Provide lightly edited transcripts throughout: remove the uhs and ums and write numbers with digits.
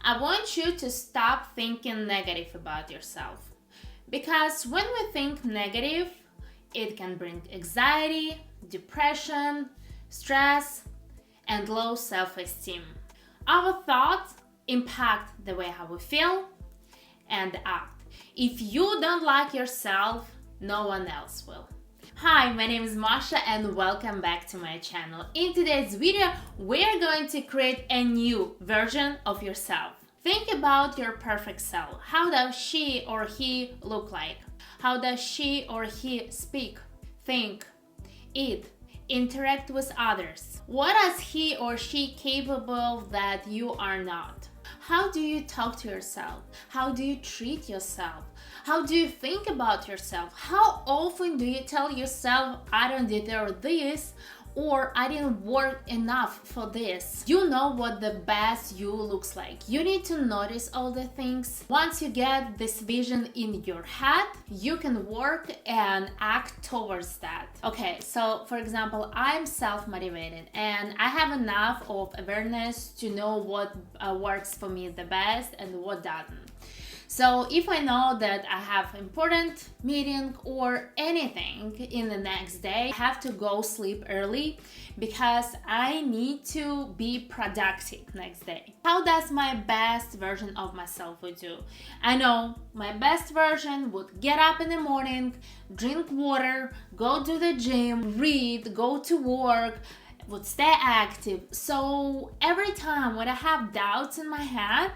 I want you to stop thinking negative about yourself. Because when we think negative, it can bring anxiety, depression, stress, and low self-esteem. Our thoughts impact the way how we feel and act. If you don't like yourself, no one else will. Hi, my name is Masha and welcome back to my channel. In today's video, we're going to create a new version of yourself. Think about your perfect self. How does she or he look like? How does she or he speak, think, eat, interact with others? What is he or she capable that you are not? How do you talk to yourself? How do you treat yourself? How do you think about yourself? How often do you tell yourself, I don't deserve this, or I didn't work enough for this? You know what the best you looks like. You need to notice all the things. Once you get this vision in your head, you can work and act towards that. Okay, so for example, I'm self-motivated and I have enough of awareness to know what works for me the best and what doesn't. So if I know that I have important meeting or anything in the next day, I have to go sleep early because I need to be productive next day. How does my best version of myself would do? I know my best version would get up in the morning, drink water, go to the gym, read, go to work, would stay active. So every time when I have doubts in my head,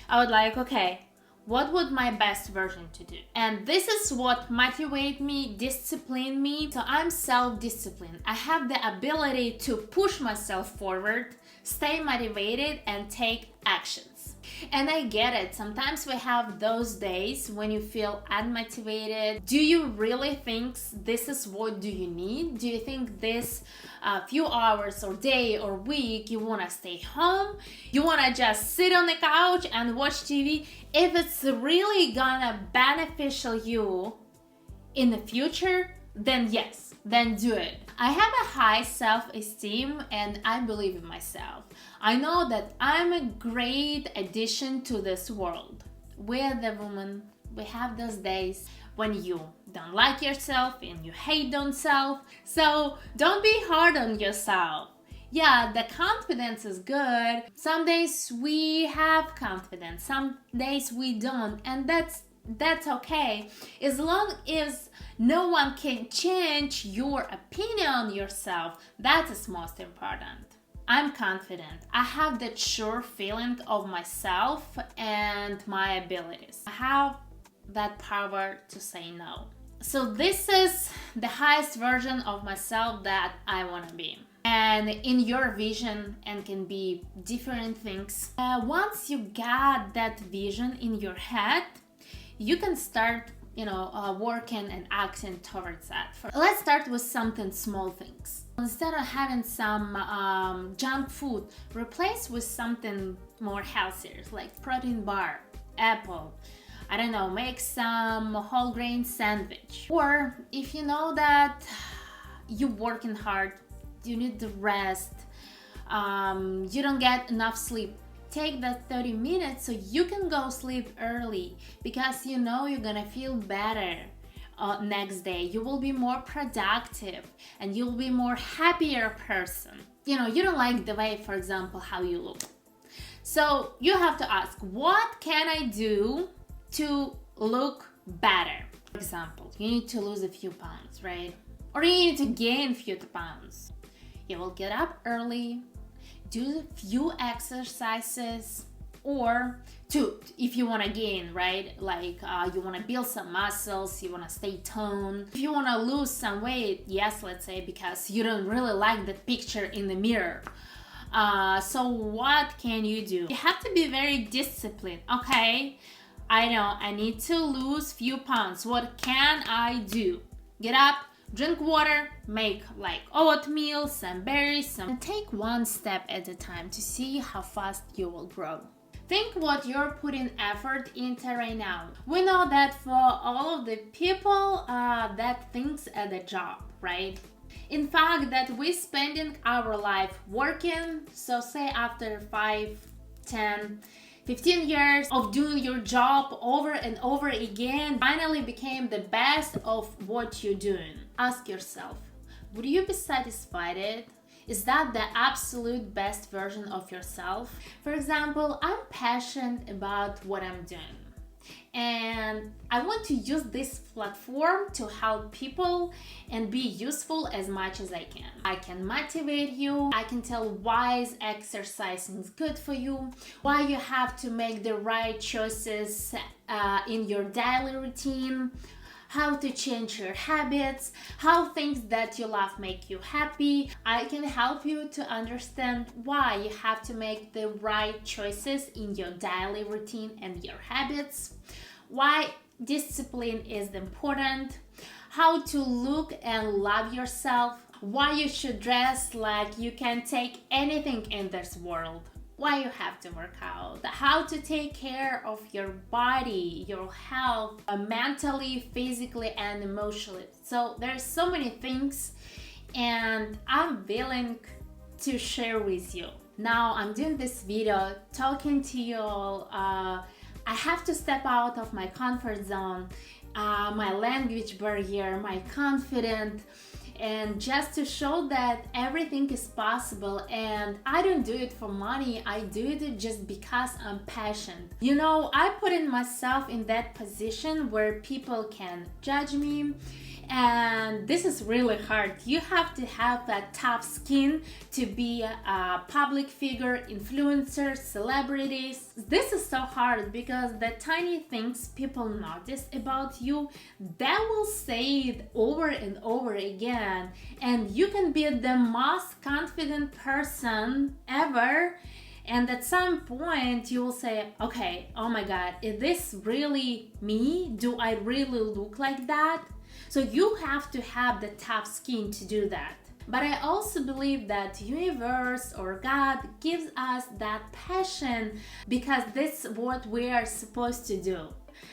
I would like, okay, what would my best version to do? And this is what motivate me, discipline me. So I'm self-disciplined. I have the ability to push myself forward, stay motivated, and take actions. And I get it. Sometimes we have those days when you feel unmotivated. Do you really think this is what do you need? Do you think this few hours or day or week you want to stay home? You want to just sit on the couch and watch TV? If it's really gonna beneficial you in the future, then yes, then do it. I have a high self-esteem and I believe in myself. I know that I'm a great addition to this world. We're the woman. We have those days when you don't like yourself and you hate yourself. So don't be hard on yourself. Yeah, the confidence is good. Some days we have confidence, some days we don't, and that's okay. As long as no one can change your opinion on yourself, that is most important. I'm confident. I have that sure feeling of myself and my abilities. I have that power to say no. So this is the highest version of myself that I want to be. And in your vision, and can be different things. Once you got that vision in your head, you can start, working and acting towards that. Let's start with something small things. Instead of having some junk food, replace with something more healthier, like protein bar, apple. I don't know, make some whole grain sandwich. Or if you know that you're working hard, you need the rest, you don't get enough sleep, take that 30 minutes so you can go sleep early, because you know you're gonna feel better next day. You will be more productive and you'll be more happier person. You don't like the way, for example, how you look. So you have to ask, what can I do to look better? For example, you need to lose a few pounds, right? Or you need to gain a few pounds. You will get up early, do a few exercises, or if you want to gain, right? Like you want to build some muscles, you want to stay toned. If you want to lose some weight, yes, let's say, because you don't really like the picture in the mirror. So what can you do? You have to be very disciplined. Okay, I know I need to lose few pounds. What can I do? Get up, drink water, make like oatmeal, some berries, and take one step at a time to see how fast you will grow. Think what you're putting effort into right now. We know that for all of the people that thinks at a job, right? In fact, that we're spending our life working, so say after 5, 10, 15 years of doing your job over and over again finally became the best of what you're doing. Ask yourself, would you be satisfied? Is that the absolute best version of yourself? For example, I'm passionate about what I'm doing, and I want to use this platform to help people and be useful as much as I can. I can motivate you, I can tell why is exercising is good for you, why you have to make the right choices in your daily routine, how to change your habits, how things that you love make you happy. I can help you to understand why you have to make the right choices in your daily routine and your habits, why discipline is important, how to look and love yourself, why you should dress like you can take anything in this world, why you have to work out, how to take care of your body, your health, mentally, physically, and emotionally. So there's so many things, and I'm willing to share with you. Now I'm doing this video talking to you all. I have to step out of my comfort zone, my language barrier, my confidence, and just to show that everything is possible. And I don't do it for money, I do it just because I'm passionate. You know, I put in myself in that position where people can judge me, and this is really hard. You have to have that tough skin to be a public figure, influencer, celebrities. This is so hard because the tiny things people notice about you, they will say it over and over again, and you can be the most confident person ever, and at some point you will say, okay, oh my god, is this really me? Do I really look like that? So you have to have the tough skin to do that. But I also believe that universe or God gives us that passion because this is what we are supposed to do.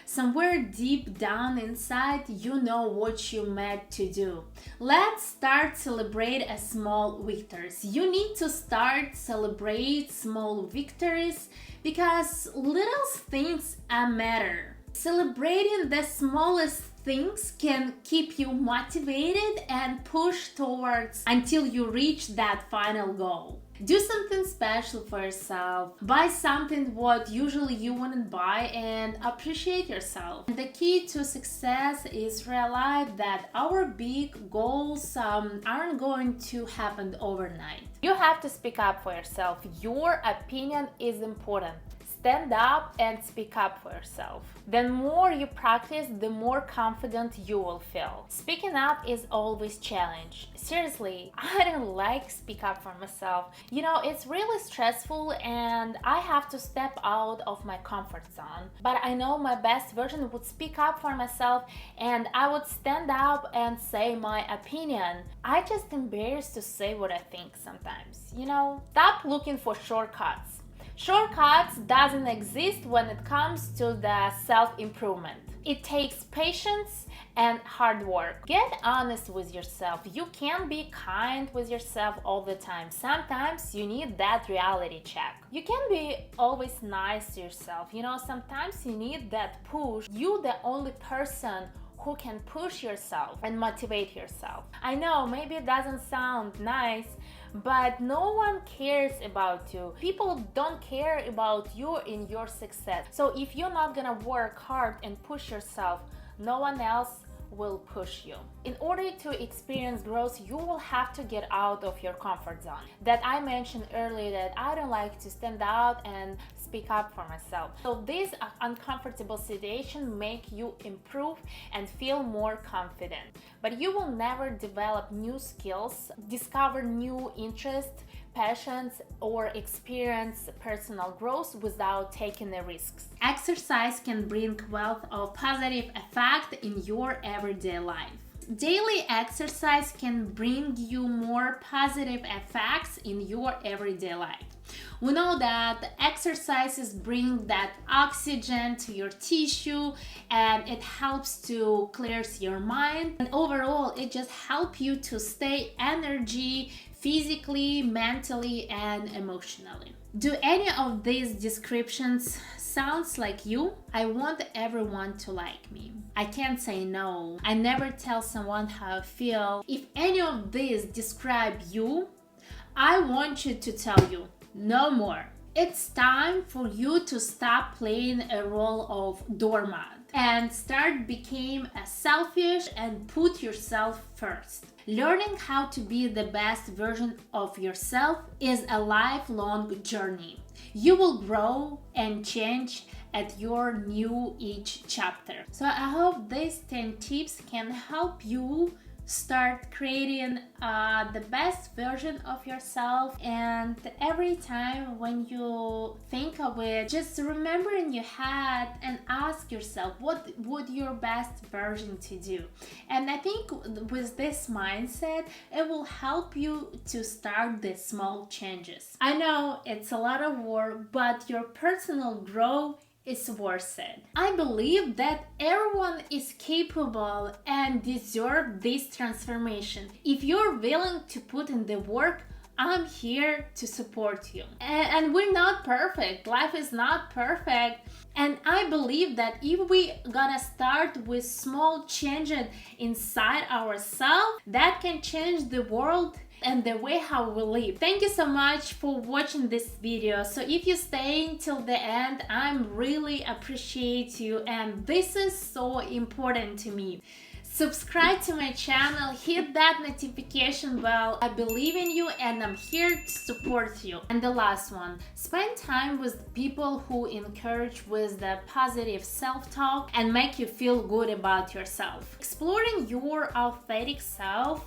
Somewhere deep down inside, you know what you're meant to do. Let's start celebrate a small victories. You need to start celebrate small victories because little things matter. Celebrating the smallest things can keep you motivated and push towards until you reach that final goal. Do something special for yourself. Buy something what usually you wouldn't buy and appreciate yourself. The key to success is realize that our big goals aren't going to happen overnight. You have to speak up for yourself. Your opinion is important. Stand up and speak up for yourself. The more you practice, the more confident you will feel. Speaking up is always a challenge. Seriously, I don't like speak up for myself. You know, it's really stressful and I have to step out of my comfort zone. But I know my best version would speak up for myself and I would stand up and say my opinion. I just embarrassed to say what I think sometimes. You know, stop looking for shortcuts. Shortcuts doesn't exist when it comes to the self-improvement. It takes patience and hard work. Get honest with yourself. You can't be kind with yourself all the time. Sometimes you need that reality check. You can't be always nice to yourself. You know, sometimes you need that push. You're the only person who can push yourself and motivate yourself. I know maybe it doesn't sound nice, but no one cares about you. People don't care about you in your success. So if you're not gonna work hard and push yourself, no one else will push you. In order to experience growth, you will have to get out of your comfort zone. That I mentioned earlier that I don't like to stand out and speak up for myself. So this uncomfortable situation make you improve and feel more confident. But you will never develop new skills, discover new interests, passions, or experience personal growth without taking the risks. Exercise can bring wealth of positive effect in your everyday life. Daily exercise can bring you more positive effects in your everyday life. We know that exercises bring that oxygen to your tissue and it helps to clear your mind, and overall it just helps you to stay energy physically, mentally, and emotionally. Do any of these descriptions sounds like you? I want everyone to like me. I can't say no. I never tell someone how I feel. If any of these describe you, I want you to tell you no more. It's time for you to stop playing a role of doormat and start becoming a selfish and put yourself first. Learning how to be the best version of yourself is a lifelong journey. You will grow and change at your new each chapter. So I hope these 10 tips can help you start creating the best version of yourself, and every time when you think of it, just remember in your head and ask yourself what would your best version to do. And I think with this mindset it will help you to start the small changes. I know it's a lot of work, but your personal growth is worth it. I believe that everyone is capable and deserve this transformation. If you're willing to put in the work, I'm here to support you. And we're not perfect. Life is not perfect. And I believe that if we gonna start with small changes inside ourselves, that can change the world and the way how we live. Thank you so much for watching this video. So if you stay until the end, I'm really appreciate you, and this is so important to me. Subscribe to my channel, hit that notification bell. I believe in you and I'm here to support you. And the last one, spend time with people who encourage with the positive self-talk and make you feel good about yourself. Exploring your authentic self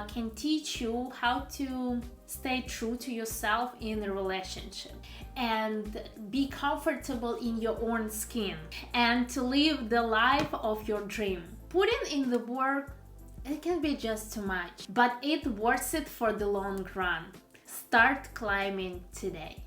can teach you how to stay true to yourself in a relationship and be comfortable in your own skin and to live the life of your dream. Putting in the work, it can be just too much, but it's worth it for the long run. Start climbing today.